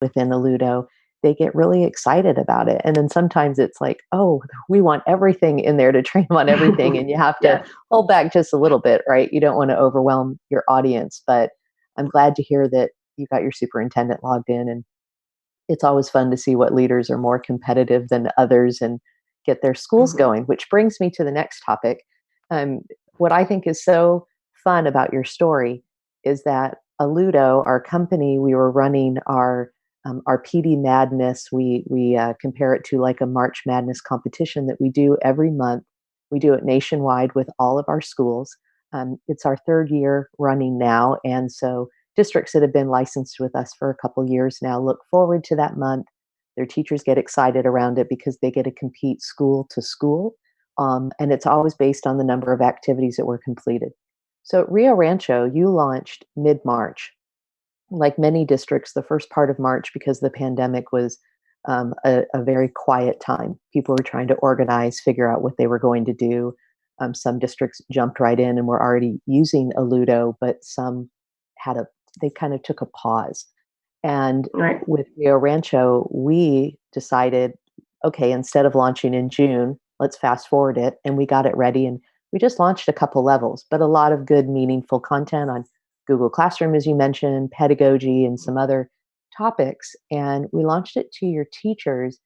within a Ludo, they get really excited about it. And then sometimes it's like, oh, we want everything in there to train them on everything. And you have to Yes. hold back just a little bit, right? You don't want to overwhelm your audience. But I'm glad to hear that you got your superintendent logged in. And it's always fun to see what leaders are more competitive than others and get their schools Mhm. going, which brings me to the next topic. Um, what I think is so fun about your story is that Aludo, our company, we were running our PD Madness. We compare it to like a March Madness competition that we do every month. We do it nationwide with all of our schools. It's our third year running now, and so districts that have been licensed with us for a couple years now look forward to that month. Their teachers get excited around it because they get to compete school to school. And it's always based on the number of activities that were completed. So at Rio Rancho, you launched mid March. Like many districts, the first part of March, because the pandemic was a very quiet time. People were trying to organize, figure out what they were going to do. Some districts jumped right in and were already using a Ludo, but some they kind of took a pause. And Right. with Rio Rancho, we decided, okay, instead of launching in June, let's fast forward it. And we got it ready. And we just launched a couple levels, but a lot of good, meaningful content on Google Classroom, as you mentioned, pedagogy, and some other topics. And we launched it to your teachers.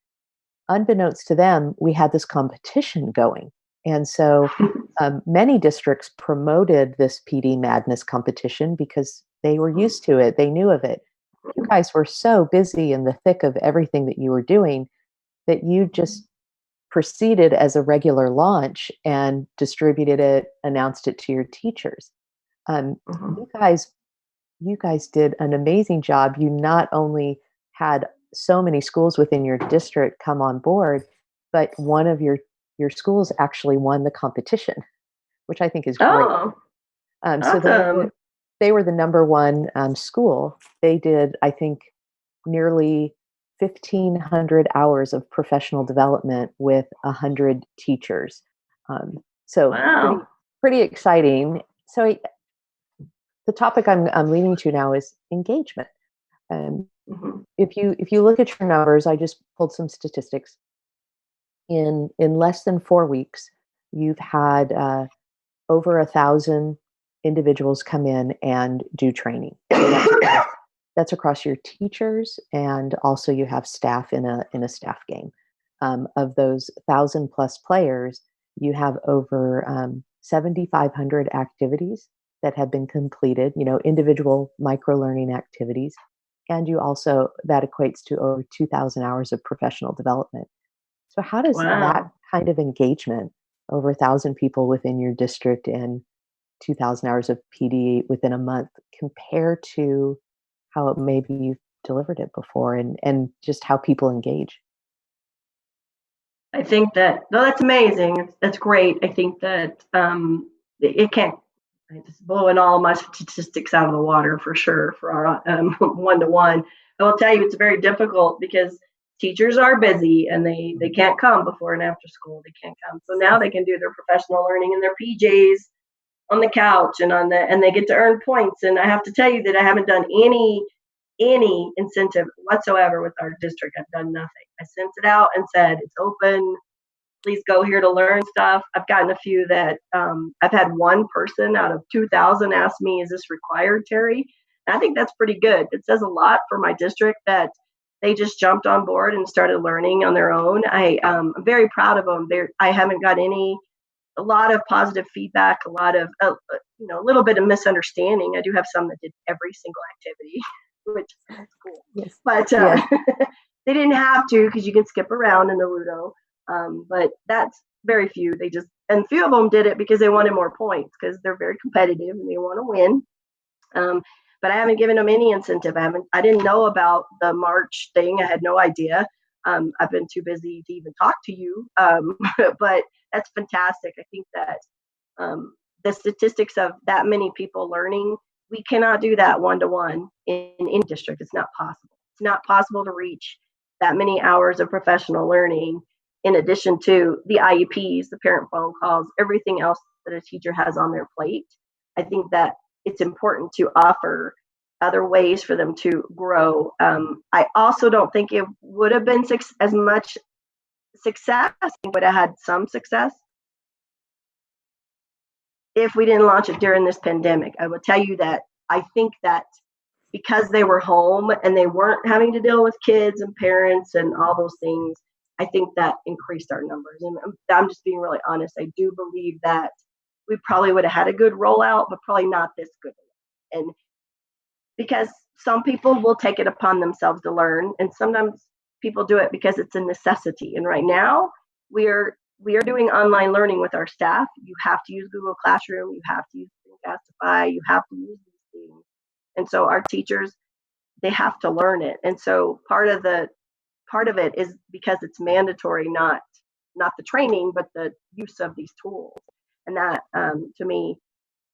Unbeknownst to them, we had this competition going. And so many districts promoted this PD Madness competition because they were used to it, they knew of it. You guys were so busy in the thick of everything that you were doing that you just proceeded as a regular launch and distributed it, announced it to your teachers. Um, Mhm. you guys, you guys did an amazing job. You not only had so many schools within your district come on board, but one of your schools actually won the competition, which I think is great. Oh, So awesome. they were the number one school. They did, I think, nearly 1,500 hours of professional development with 100 teachers. So Wow. pretty exciting. So the topic I'm leaning to now is engagement. Um, Mhm. if you look at your numbers, I just pulled some statistics. In less than 4 weeks, you've had over 1,000 individuals come in and do training. So that's across your teachers, and also you have staff in a staff game. Of those 1,000 plus players, you have over 7,500 activities that have been completed. Individual micro learning activities, and you also that equates to over 2,000 hours of professional development. So, how does that Wow. kind of engagement, over 1,000 people within your district and 2,000 hours of PD within a month, compare to how maybe you've delivered it before, and just how people engage? I think that no, that's amazing. That's great. I think that it can't. It's blowing all my statistics out of the water for sure for our one to one. I will tell you, it's very difficult because teachers are busy and they can't come before and after school. They can't come, so now they can do their professional learning in their PJs on the couch and they get to earn points. And I have to tell you that I haven't done any incentive whatsoever with our district. I've done nothing. I sent it out and said it's open. Please go here to learn stuff. I've gotten a few that I've had one person out of 2,000 ask me, "Is this required, Terri?" And I think that's pretty good. It says a lot for my district that they just jumped on board and started learning on their own. I'm very proud of them. I haven't got a lot of positive feedback, a lot of a little bit of misunderstanding. I do have some that did every single activity, which that's cool. Yes. But Yes. they didn't have to because you can skip around in the Ludo. But that's very few. They just and few of them did it because they wanted more points because they're very competitive and they want to win. Um, but I haven't given them any incentive. I didn't know about the March thing. I had no idea. I've been too busy to even talk to you. But that's fantastic. I think that the statistics of that many people learning, we cannot do that one to one in any district. It's not possible. It's not possible to reach that many hours of professional learning in addition to the IEPs, the parent phone calls, everything else that a teacher has on their plate. I think that it's important to offer other ways for them to grow. I also don't think it would have been as much success. It would have had some success if we didn't launch it during this pandemic. I will tell you that I think that because they were home and they weren't having to deal with kids and parents and all those things, I think that increased our numbers. And I'm just being really honest. I do believe that we probably would have had a good rollout, but probably not this good. And because some people will take it upon themselves to learn, and sometimes people do it because it's a necessity. And right now, we are doing online learning with our staff. You have to use Google Classroom, you have to use Screencastify, you have to use these things. And so our teachers, they have to learn it. And so part of it is because it's mandatory, not the training, but the use of these tools. And that, to me,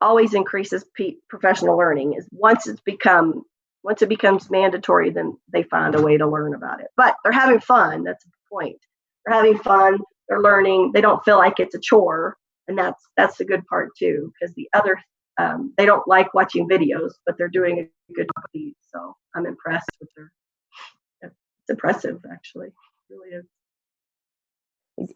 always increases professional learning. Is once it becomes mandatory, then they find a way to learn about it. But they're having fun. That's the point. They're having fun. They're learning. They don't feel like it's a chore, and that's the good part too. Because the other, they don't like watching videos, but they're doing a good job of these. So I'm impressed with their. It's impressive, actually. It really is.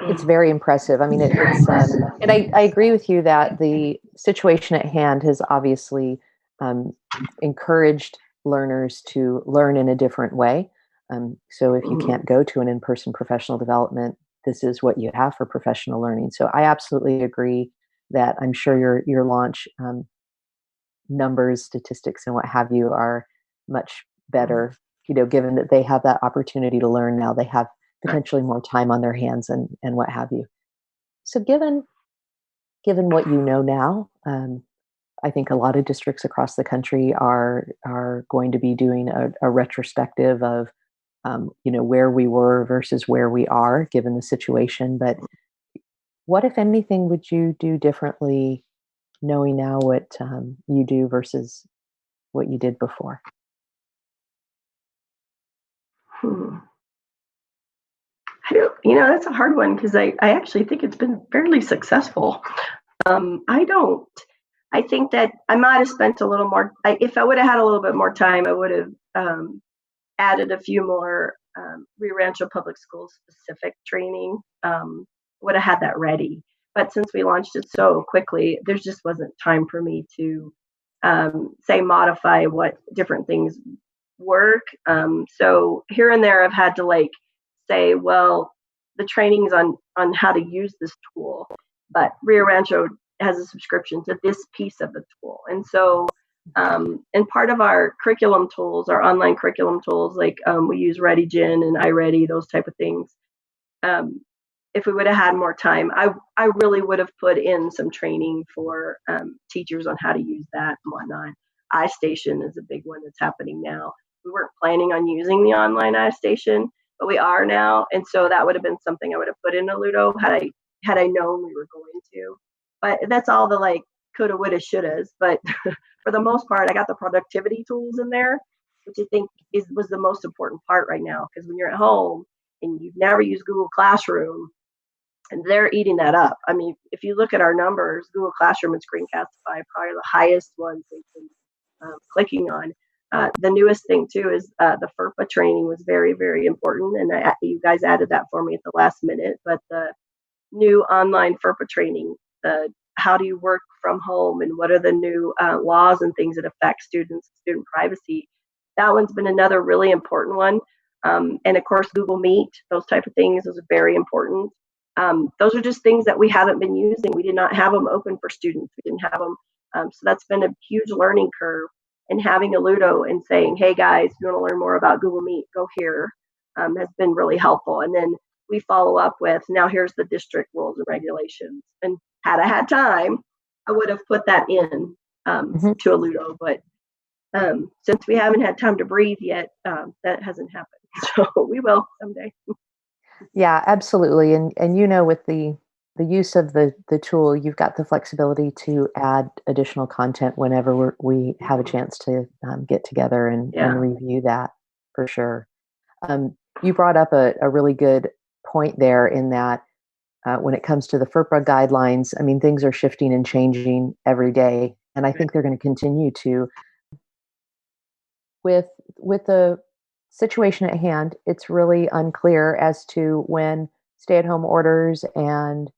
It's very impressive. I mean, and I agree with you that the situation at hand has obviously encouraged learners to learn in a different way. So if you can't go to an in-person professional development, this is what you have for professional learning. So I absolutely agree that I'm sure your launch numbers, statistics, and what have you are much better, given that they have that opportunity to learn now. They have potentially more time on their hands and what have you. So given what you know now, I think a lot of districts across the country are going to be doing a retrospective of where we were versus where we are given the situation. But what, if anything, would you do differently knowing now what you do versus what you did before? That's a hard one because I actually think it's been fairly successful. I think that I might have spent a little more, if I would have had a little bit more time, I would have added a few more Rio Rancho Public Schools specific training, would have had that ready. But since we launched it so quickly, there just wasn't time for me to modify what different things work. So here and there, I've had to say, well, the training's on how to use this tool, but Rio Rancho has a subscription to this piece of the tool. And so, and part of our curriculum tools, our online curriculum tools, we use ReadyGen and iReady, those type of things. If we would have had more time, I really would have put in some training for teachers on how to use that and whatnot. iStation is a big one that's happening now. We weren't planning on using the online iStation, but we are now. And so that would have been something I would have put in Ludo had I known we were going to. But that's all the coulda, woulda, shouldas. But for the most part, I got the productivity tools in there, which I think was the most important part right now. Because when you're at home and you've never used Google Classroom, and they're eating that up. I mean, if you look at our numbers, Google Classroom and Screencastify are probably the highest ones they've been clicking on. The newest thing too is the FERPA training was very, very important, and you guys added that for me at the last minute. But the new online FERPA training, the how do you work from home and what are the new laws and things that affect student privacy, that one's been another really important one. And of course, Google Meet, those type of things, those are very important. Those are just things that we haven't been using. We did not have them open for students. We didn't have them. So that's been a huge learning curve. And having a Ludo and saying, hey guys, if you want to learn more about Google Meet, go here, has been really helpful. And then we follow up with, now here's the district rules and regulations. And had I had time, I would have put that in to a Ludo. But since we haven't had time to breathe yet, that hasn't happened. So we will someday. Yeah, absolutely. And with the use of the tool, you've got the flexibility to add additional content whenever we have a chance to get together and review that, for sure. You brought up a really good point there in that when it comes to the FERPA guidelines, I mean, things are shifting and changing every day. And I think they're going to continue to. with the situation at hand, it's really unclear as to when stay-at-home orders and